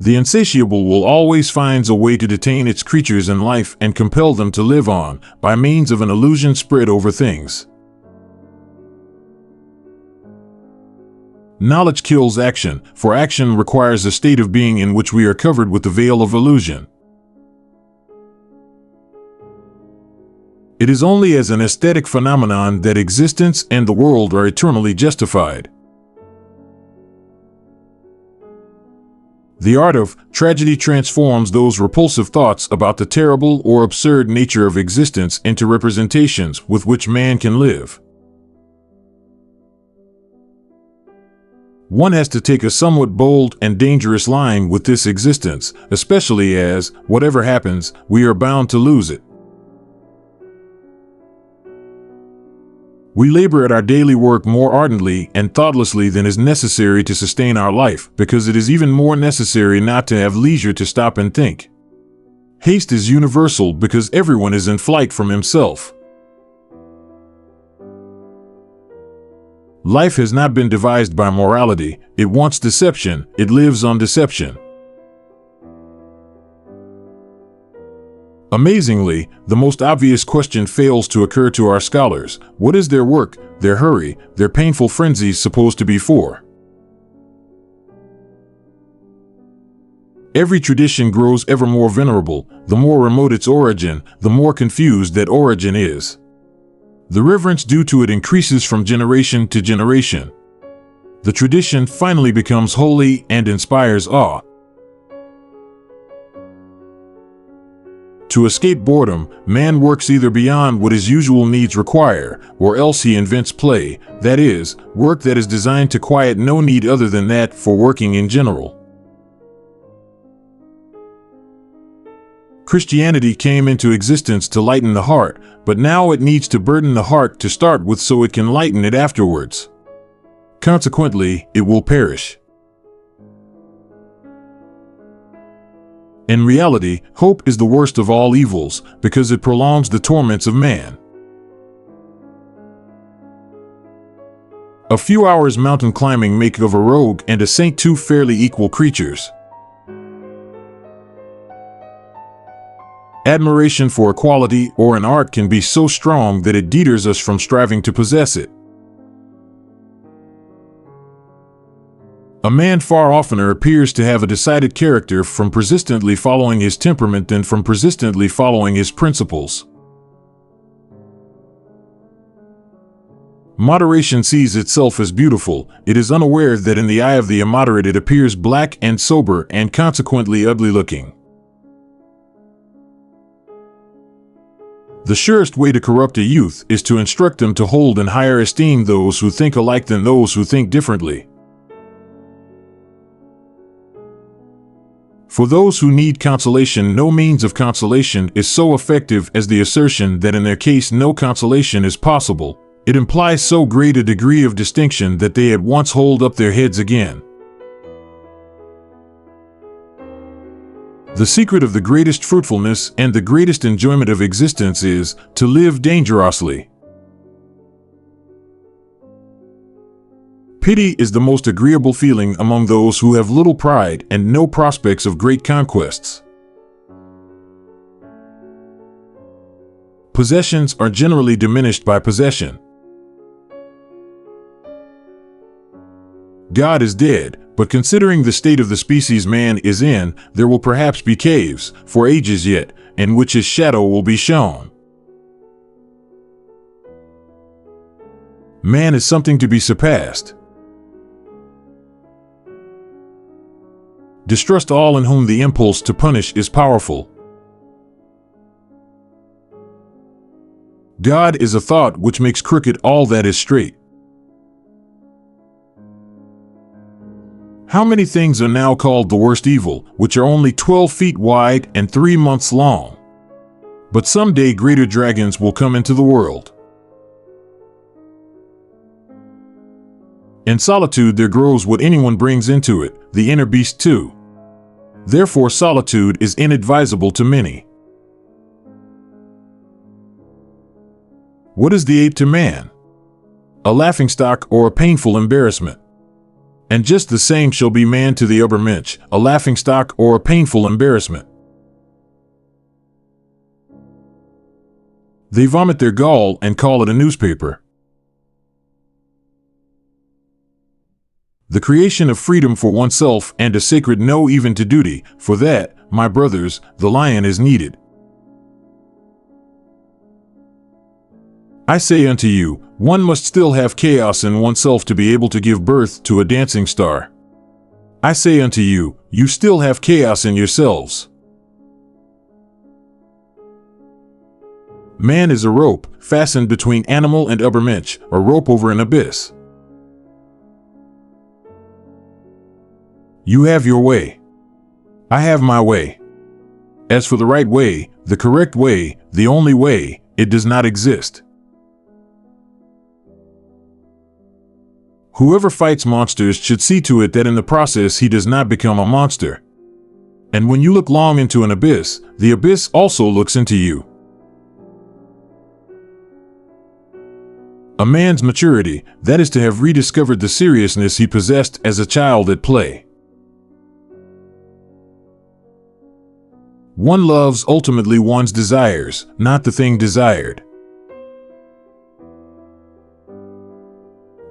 The insatiable will always find a way to detain its creatures in life and compel them to live on, by means of an illusion spread over things. Knowledge kills action, for action requires a state of being in which we are covered with the veil of illusion. It is only as an aesthetic phenomenon that existence and the world are eternally justified. The art of tragedy transforms those repulsive thoughts about the terrible or absurd nature of existence into representations with which man can live. One has to take a somewhat bold and dangerous line with this existence, especially as, whatever happens, we are bound to lose it. We labor at our daily work more ardently and thoughtlessly than is necessary to sustain our life, because it is even more necessary not to have leisure to stop and think. Haste is universal because everyone is in flight from himself. Life has not been devised by morality. It wants deception. It lives on deception. Amazingly, the most obvious question fails to occur to our scholars. What is their work, their hurry, their painful frenzies supposed to be for? Every tradition grows ever more venerable. The more remote its origin, the more confused that origin is. The reverence due to it increases from generation to generation. The tradition finally becomes holy and inspires awe. To escape boredom, man works either beyond what his usual needs require, or else he invents play, that is, work that is designed to quiet no need other than that for working in general. Christianity came into existence to lighten the heart, but now it needs to burden the heart to start with so it can lighten it afterwards. Consequently, it will perish. In reality, hope is the worst of all evils, because it prolongs the torments of man. A few hours mountain climbing make of a rogue and a saint two fairly equal creatures. Admiration for a quality or an art can be so strong that it deters us from striving to possess it. A man far oftener appears to have a decided character from persistently following his temperament than from persistently following his principles. Moderation sees itself as beautiful. It is unaware that in the eye of the immoderate it appears black and sober and consequently ugly looking. The surest way to corrupt a youth is to instruct them to hold in higher esteem those who think alike than those who think differently. For those who need consolation, no means of consolation is so effective as the assertion that in their case no consolation is possible. It implies so great a degree of distinction that they at once hold up their heads again. The secret of the greatest fruitfulness and the greatest enjoyment of existence is to live dangerously. Pity is the most agreeable feeling among those who have little pride and no prospects of great conquests. Possessions are generally diminished by possession. God is dead, but considering the state of the species man is in, there will perhaps be caves, for ages yet, in which his shadow will be shown. Man is something to be surpassed. Distrust all in whom the impulse to punish is powerful. God is a thought which makes crooked all that is straight. How many things are now called the worst evil, which are only 12 feet wide and 3 months long? But someday greater dragons will come into the world. In solitude there grows what anyone brings into it, the inner beast too. Therefore solitude is inadvisable to many. What is the ape to man? A laughingstock or a painful embarrassment. And just the same shall be man to the Übermensch, a laughingstock or a painful embarrassment. They vomit their gall and call it a newspaper. The creation of freedom for oneself and a sacred no even to duty, for that, my brothers, the lion is needed. I say unto you, one must still have chaos in oneself to be able to give birth to a dancing star. I say unto you, you still have chaos in yourselves. Man is a rope, fastened between animal and Übermensch, a rope over an abyss. You have your way. I have my way. As for the right way, the correct way, the only way, it does not exist. Whoever fights monsters should see to it that in the process he does not become a monster. And when you look long into an abyss, the abyss also looks into you. A man's maturity, that is to have rediscovered the seriousness he possessed as a child at play. One loves ultimately one's desires, not the thing desired.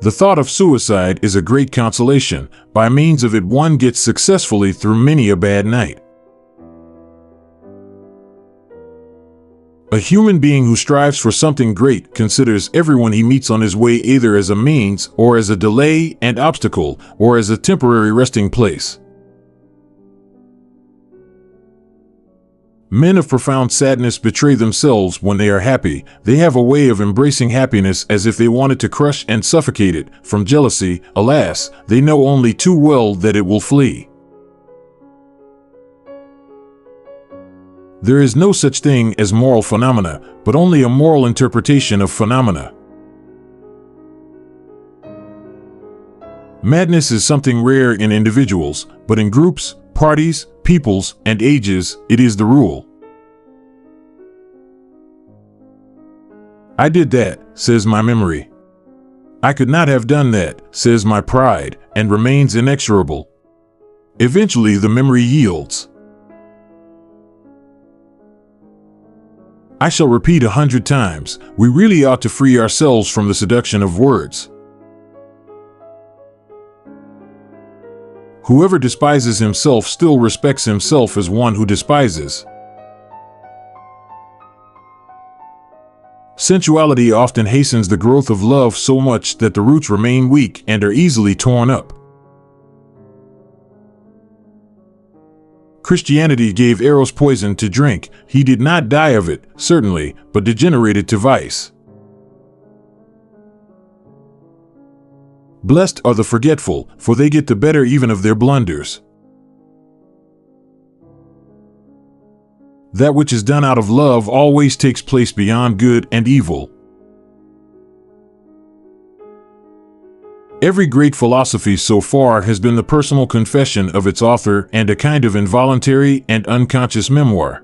The thought of suicide is a great consolation. By means of it one gets successfully through many a bad night. A human being who strives for something great considers everyone he meets on his way either as a means or as a delay and obstacle or as a temporary resting place. Men of profound sadness betray themselves when they are happy. They have a way of embracing happiness as if they wanted to crush and suffocate it. From jealousy, alas, they know only too well that it will flee. There is no such thing as moral phenomena, but only a moral interpretation of phenomena. Madness is something rare in individuals, but in groups, parties, peoples, and ages, it is the rule. I did that, says my memory. I could not have done that, says my pride, and remains inexorable. Eventually the memory yields. I shall repeat 100 times, we really ought to free ourselves from the seduction of words. Whoever despises himself still respects himself as one who despises. Sensuality often hastens the growth of love so much that the roots remain weak and are easily torn up. Christianity gave Eros poison to drink. He did not die of it, certainly, but degenerated to vice. Blessed are the forgetful, for they get the better even of their blunders. That which is done out of love always takes place beyond good and evil. Every great philosophy so far has been the personal confession of its author and a kind of involuntary and unconscious memoir.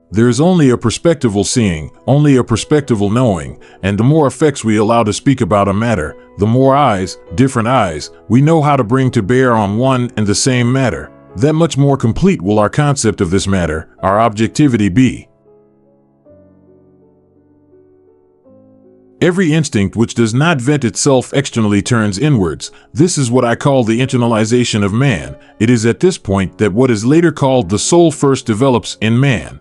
There is only a perspectival seeing, only a perspectival knowing, and the more effects we allow to speak about a matter, the more eyes, different eyes, we know how to bring to bear on one and the same matter. That much more complete will our concept of this matter, our objectivity be. Every instinct which does not vent itself externally turns inwards. This is what I call the internalization of man. It is at this point that what is later called the soul first develops in man.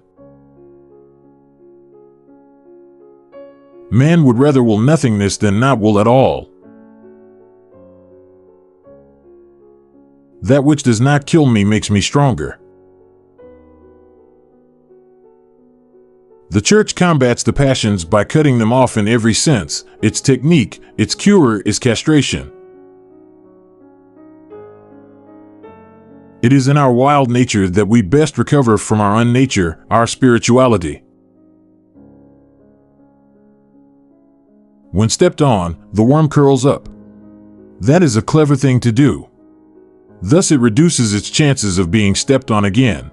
Man would rather will nothingness than not will at all. That which does not kill me makes me stronger. The church combats the passions by cutting them off in every sense. Its technique, its cure is castration. It is in our wild nature that we best recover from our unnature, our spirituality. When stepped on, the worm curls up. That is a clever thing to do. Thus it reduces its chances of being stepped on again.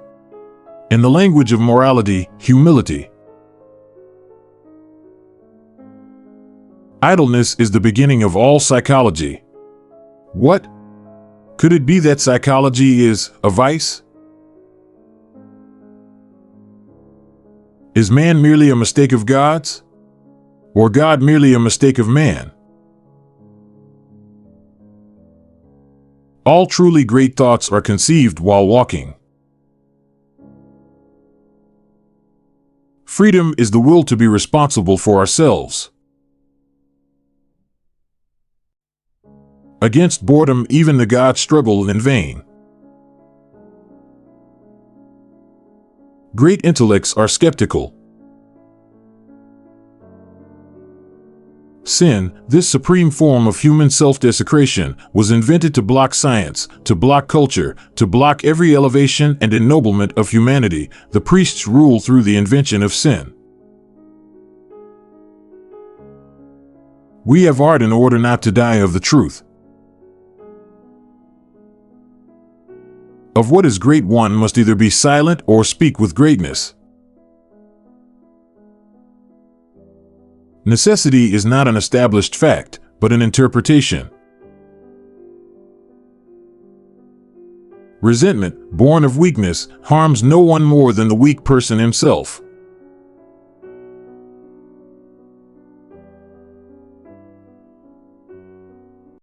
In the language of morality, humility. Idleness is the beginning of all psychology. What? Could it be that psychology is a vice? Is man merely a mistake of God's? Or God merely a mistake of man? All truly great thoughts are conceived while walking. Freedom is the will to be responsible for ourselves. Against boredom, even the gods struggle in vain. Great intellects are skeptical. Sin, this supreme form of human self-desecration, was invented to block science, to block culture, to block every elevation and ennoblement of humanity. The priests rule through the invention of sin. We have art in order not to die of the truth. Of what is great, one must either be silent or speak with greatness. Necessity is not an established fact, but an interpretation. Resentment, born of weakness, harms no one more than the weak person himself.